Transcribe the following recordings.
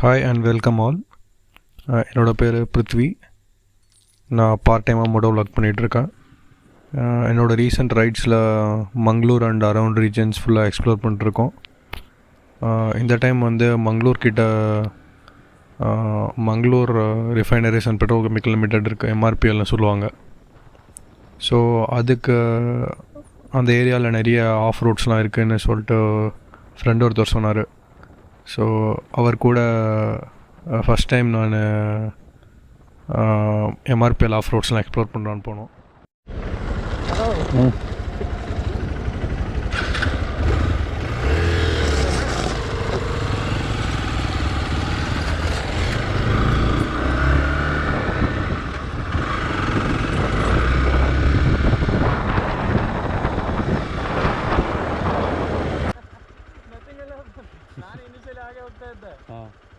Hi and welcome all. என்னோடய பேர் பிருத்வி. நான் பார்ட் டைமாக மோட்டோ விளாக் பண்ணிகிட்ருக்கேன். என்னோடய ரீசெண்ட் ரைட்ஸில் மங்களூர் அண்ட் அரவுண்ட் ரீஜன்ஸ் ஃபுல்லாக எக்ஸ்ப்ளோர் பண்ணிட்டுருக்கோம். இந்த டைம் வந்து மங்களூர் கிட்ட Mangalore refineries and petrochemical limited இருக்குது, எம்ஆர்பிஎல்னு சொல்லுவாங்க. ஸோ அதுக்கு அந்த ஏரியாவில் நிறைய ஆஃப் ரோட்ஸ்லாம் இருக்குதுன்னு சொல்லிட்டு ஃப்ரெண்ட் ஒருத்தர் சொன்னார். ஸோ அவர் கூட ஃபஸ்ட் டைம் நான் எம்ஆர்பிஎல் ஆஃப் ரோட்ஸ்லாம் எக்ஸ்ப்ளோர் பண்ணுறான்னு போனோம்.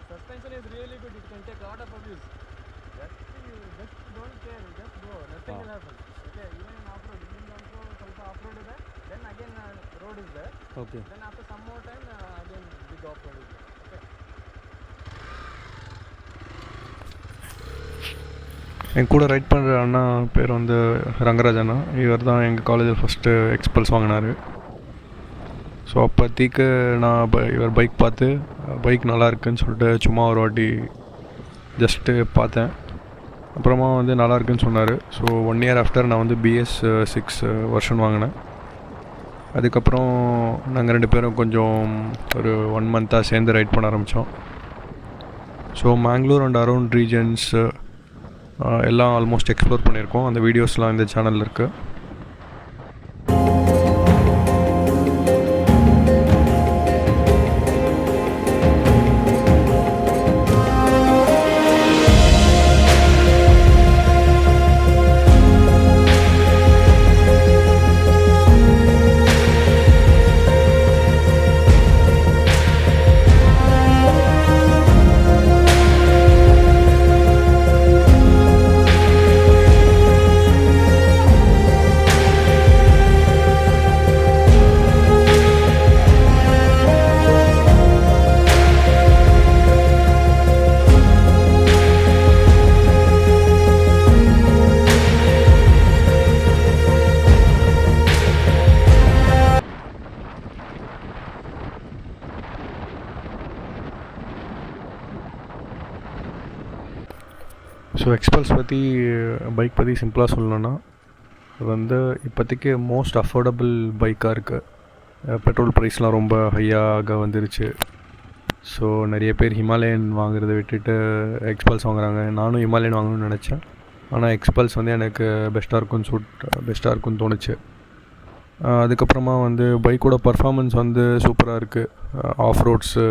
Suspension is really good. It can take a lot of abuse. Just don't care. Just go. Nothing will happen. Okay. Even in off-road, also off-road is there. Then again road is there. Okay. Then after some more time, again big off-road is there. Okay. என் கூட right பண்ணுற அண்ணா பேர் வந்து ரங்கராஜ் அண்ணா. இவர் தான் எங்கள் காலேஜில் first Xpulse வாங்கினார். So அப்போதைக்கு நான் இவர் பைக் பார்த்து பைக் நல்லா இருக்குன்னு சொல்லிட்டு சும்மா ஒரு வாட்டி ஜஸ்ட்டு பார்த்தேன். அப்புறமா வந்து நல்லா இருக்குன்னு சொன்னார். ஸோ 1 year ஆஃப்டர் நான் வந்து BS6 வெர்ஷன் வாங்கினேன். அதுக்கப்புறம் நாங்கள் 2 பேரும் கொஞ்சம் ஒரு 1 month சேர்ந்து ரைட் பண்ண ஆரம்பித்தோம். So Mangalore and around regions எல்லாம் ஆல்மோஸ்ட் எக்ஸ்ப்ளோர் பண்ணியிருக்கோம். அந்த வீடியோஸ்லாம் இந்த சேனலில் இருக்குது. ஸோ எக்ஸ்பல்ஸ் பற்றி பைக் பற்றி சிம்பிளாக சொல்லணுன்னா அது வந்து இப்போதைக்கு மோஸ்ட் அஃபோர்டபுள் பைக்காக இருக்குது. பெட்ரோல் ப்ரைஸ்லாம் ரொம்ப ஹையாக வந்துருச்சு. ஸோ நிறைய பேர் ஹிமாலயன் வாங்குறதை விட்டுட்டு எக்ஸ்பல்ஸ் வாங்குறாங்க. நானும் ஹிமாலயன் வாங்கணும்னு நினச்சேன். ஆனால் எக்ஸ்பல்ஸ் வந்து எனக்கு பெஸ்ட்டாக இருக்குன்னு தோணுச்சு. அதுக்கப்புறமா வந்து பைக்கோட பர்ஃபார்மன்ஸ் வந்து சூப்பராக இருக்குது. ஆஃப் ரோட்ஸு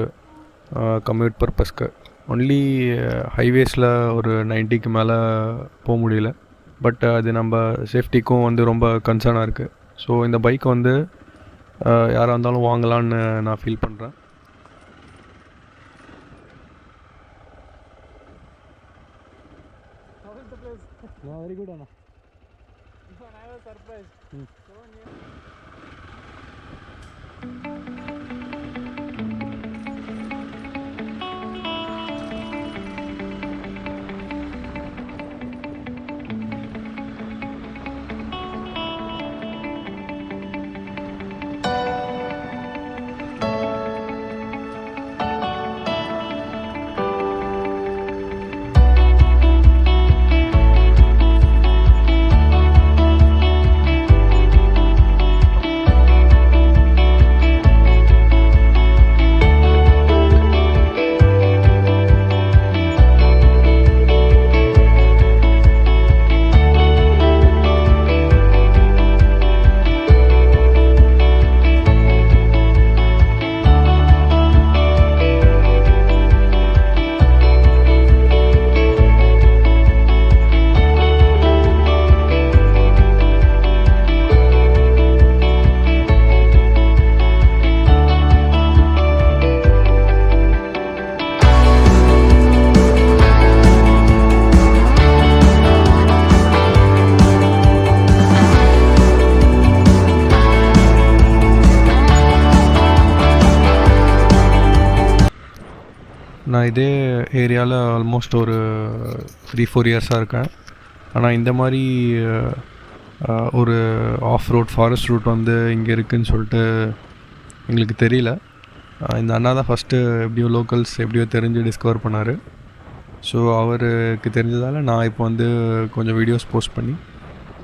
கம்யூட் பர்பஸ்க்கு ஒன்லி ஹைவேஸில் ஒரு 90க்கு மேலே போக முடியல. பட் அது நம்ம சேஃப்டிக்கும் வந்து ரொம்ப கன்சர்னாக இருக்குது. ஸோ இந்த பைக் வந்து யாராக இருந்தாலும் வாங்கலான்னு நான் ஃபீல் பண்ணுறேன். Very good, Anna. I was surprised. So near. நான் இதே ஏரியாவில் ஆல்மோஸ்ட் ஒரு 3-4 இயர்ஸாக இருக்கேன். ஆனால் இந்த மாதிரி ஒரு ஆஃப் ரோட் ஃபாரஸ்ட் ரூட் வந்து இங்கே இருக்குதுன்னு சொல்லிட்டு எங்களுக்கு தெரியல. இந்த அண்ணா தான் ஃபஸ்ட்டு எப்படியோ லோக்கல்ஸ் எப்படியோ தெரிஞ்சு டிஸ்கவர் பண்ணார். ஸோ அவருக்கு தெரிஞ்சதால் நான் இப்போ வந்து கொஞ்சம் வீடியோஸ் போஸ்ட் பண்ணி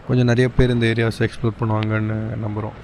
கொஞ்சம் நிறைய பேர் இந்த ஏரியாஸை எக்ஸ்ப்ளோர் பண்ணுவாங்கன்னு நம்புகிறோம்.